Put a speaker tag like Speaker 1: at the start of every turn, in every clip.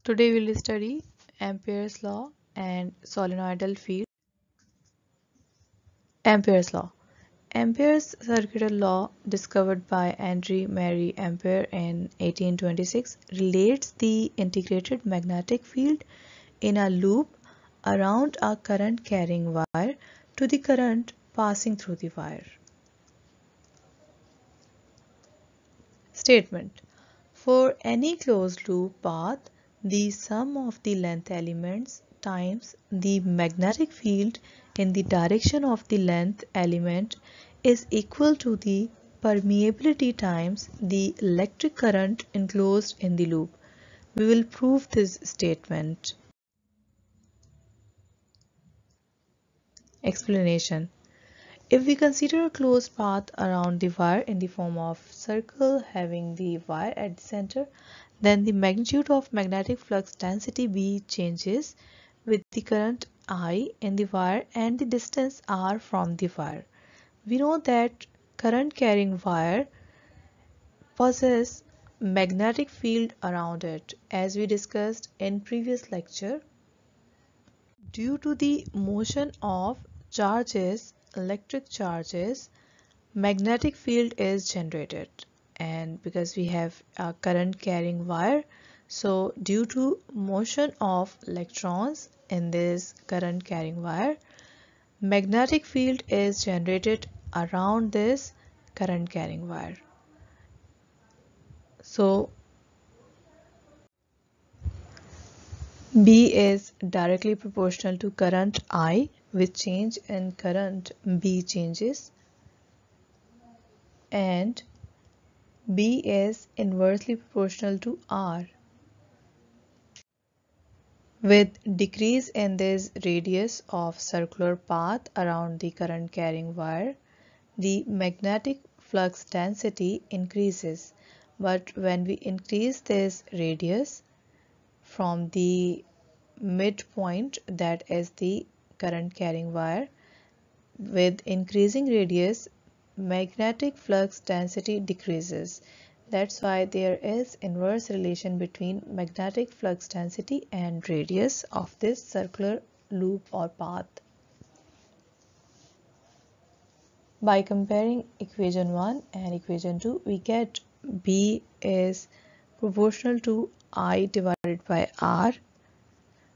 Speaker 1: Today we'll study Ampere's law and solenoidal field. Ampere's law. Ampere's circular law, discovered by Henri Marie Ampere in 1826, relates the integrated magnetic field in a loop around a current carrying wire to the current passing through the wire. Statement: for any closed loop path, the sum of the length elements times the magnetic field in the direction of the length element is equal to the permeability times the electric current enclosed in the loop. We will prove this statement. Explanation: if we consider a closed path around the wire in the form of circle having the wire at the center, then the magnitude of magnetic flux density B changes with the current I in the wire and the distance R from the wire. We know that current carrying wire possesses magnetic field around it, as we discussed in previous lecture. Due to the motion of charges, electric charges, magnetic field is generated, and because we have a current carrying wire, so due to motion of electrons in this current carrying wire, magnetic field is generated around this current carrying wire. So B is directly proportional to current I, with change in current B changes, and B is inversely proportional to R. With decrease in this radius of circular path around the current carrying wire, the magnetic flux density increases. But when we increase this radius from the midpoint, that is the current carrying wire, with increasing radius, magnetic flux density decreases. That's why there is inverse relation between magnetic flux density and radius of this circular loop or path. By comparing equation 1 and equation 2, we get B is proportional to I divided by R,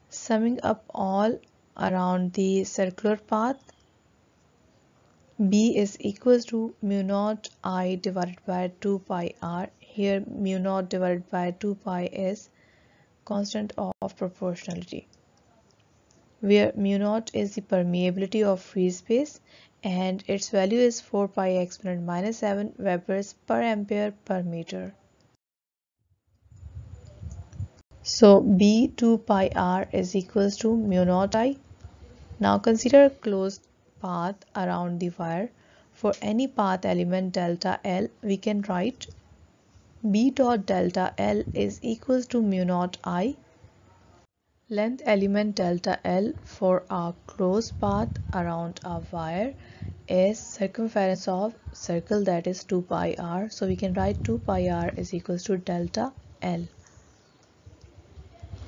Speaker 1: summing up all around the circular path. B is equals to mu naught I divided by 2 pi R. Here mu naught divided by 2 pi is constant of proportionality, where mu naught is the permeability of free space and its value is 4 pi exponent minus 7 Webers per ampere per meter. So B 2 pi R is equals to mu naught I. Now consider a closed path around the wire. For any path element delta L, we can write B dot delta L is equals to mu naught I. Length element delta L for a closed path around a wire is circumference of circle, that is 2 pi R. So we can write 2 pi R is equals to delta L.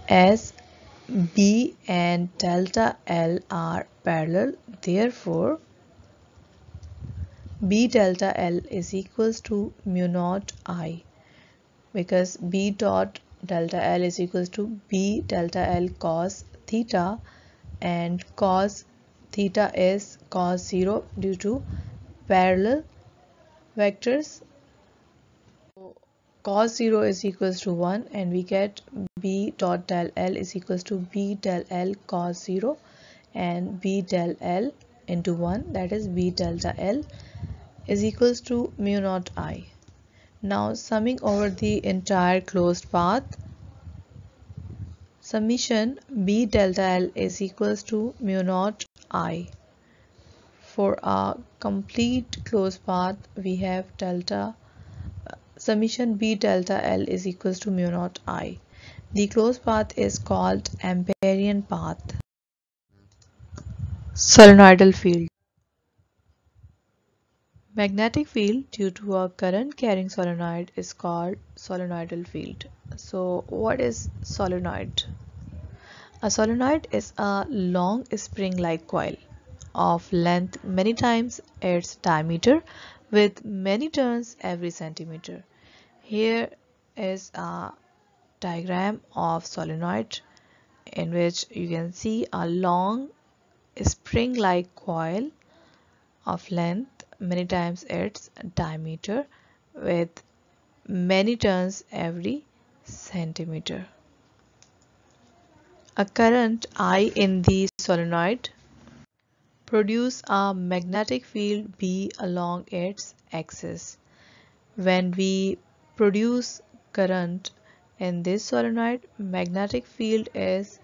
Speaker 1: As B and delta L are parallel, therefore B delta L is equals to mu naught I, because B dot delta L is equals to B delta L cos theta, and cos theta is cos 0 due to parallel vectors. So cos 0 is equals to 1, and we get B dot del L is equals to B del L cos 0 and B del L into 1, that is B delta L is equals to mu naught I. Now summing over the entire closed path, summation B delta L is equals to mu naught I. For a complete closed path, we have delta summation B delta L is equals to mu naught I. The closed path is called Amperian path. Solenoidal field. Magnetic field due to a current carrying solenoid is called solenoidal field. So what is solenoid? A solenoid is a long spring-like coil of length many times its diameter with many turns every centimeter. Here is a diagram of solenoid in which you can see a long spring-like coil of length many times its diameter with many turns every centimeter. A current I in the solenoid produce a magnetic field B along its axis. When we produce current in this solenoid, magnetic field is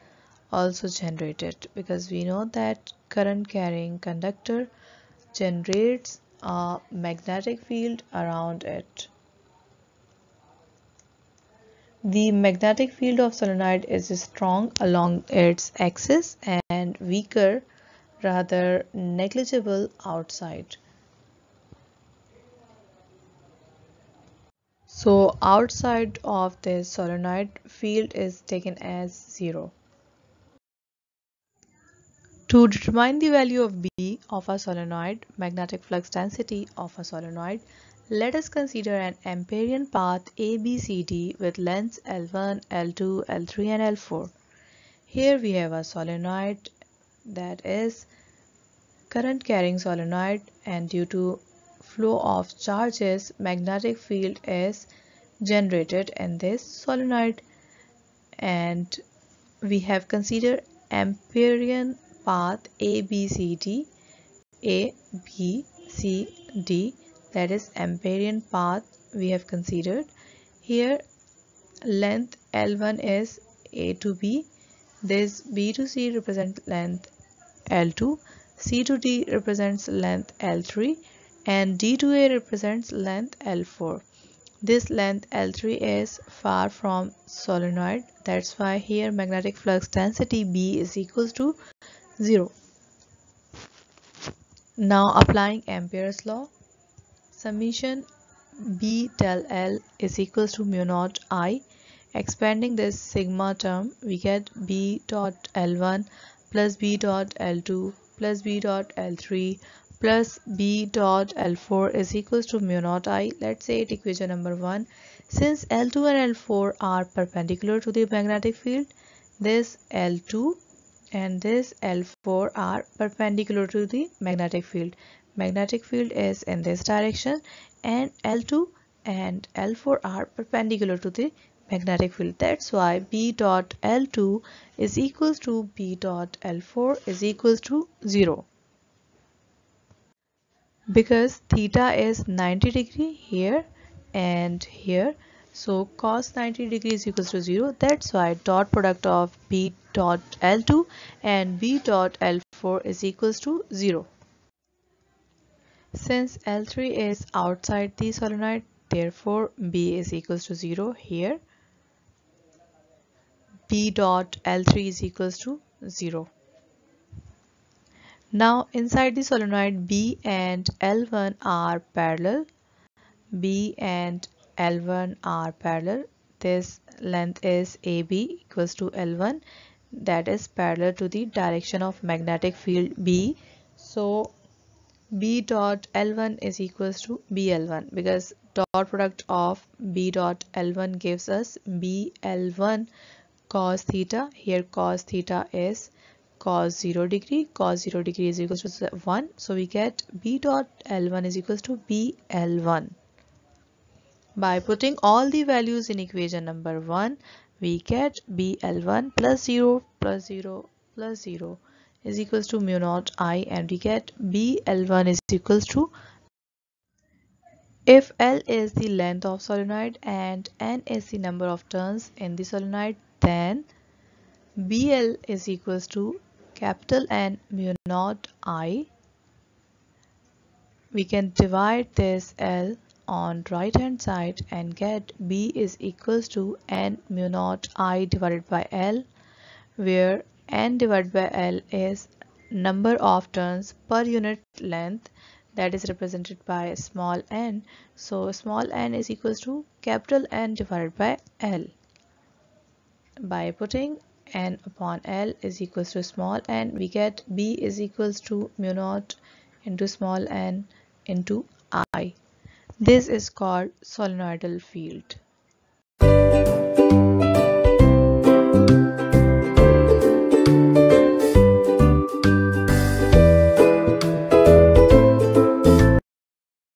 Speaker 1: also generated because we know that current carrying conductor generates a magnetic field around it. The magnetic field of solenoid is strong along its axis and weaker, rather negligible outside. So outside of this solenoid, field is taken as 0. To determine the value of B of a solenoid, magnetic flux density of a solenoid, let us consider an Amperian path ABCD with lengths L1, L2, L3 and L4. Here we have a solenoid, that is current carrying solenoid, and due to flow of charges, magnetic field is generated in this solenoid, and we have considered Amperian path ABCD, A, B, C, D, that is Amperian path we have considered. Here length L1 is A to B, this B to C represents length L2, C to D represents length L3 and D to A represents length L4. This length L3 is far from solenoid, that's why here magnetic flux density B is equals to 0. Now applying Ampere's law, summation B del L is equals to mu naught I. Expanding this sigma term, we get B dot L1 plus B dot L2 plus B dot L3 plus B dot L4 is equals to mu naught I. Let's say it equation number 1. Since L2 and L4 are perpendicular to the magnetic field, this L2 and this L4 are perpendicular to the magnetic field. Magnetic field is in this direction and L2 and L4 are perpendicular to the magnetic field. That's why B dot L2 is equals to B dot L4 is equals to 0. Because theta is 90 degree here and here, so cos 90 degrees equals to 0. That's why dot product of B dot L2 and B dot L4 is equals to 0. Since L3 is outside the solenoid, therefore B is equals to 0 here. B dot L3 is equals to 0. Now inside the solenoid, B and L1 are parallel. B and L1 are parallel. This length is AB equals to L1, that is parallel to the direction of magnetic field B. So B dot L1 is equals to BL1 because dot product of B dot L1 gives us BL1 cos theta. Here cos theta is cos 0 degree. Cos 0 degree is equals to 1. So we get B dot L1 is equals to BL1. By putting all the values in equation number 1, we get BL1 plus 0 plus 0 plus 0 is equals to mu naught I, and we get BL1 is equals to, if L is the length of solenoid and N is the number of turns in the solenoid, then BL is equals to capital N mu naught I. We can divide this L on right hand side and get B is equals to N mu naught I divided by L, where N divided by L is number of turns per unit length. that is represented by small n. So small n is equals to capital N divided by L. By putting n upon L is equals to small n, we get B is equals to mu naught into small n into I. This is called solenoidal field.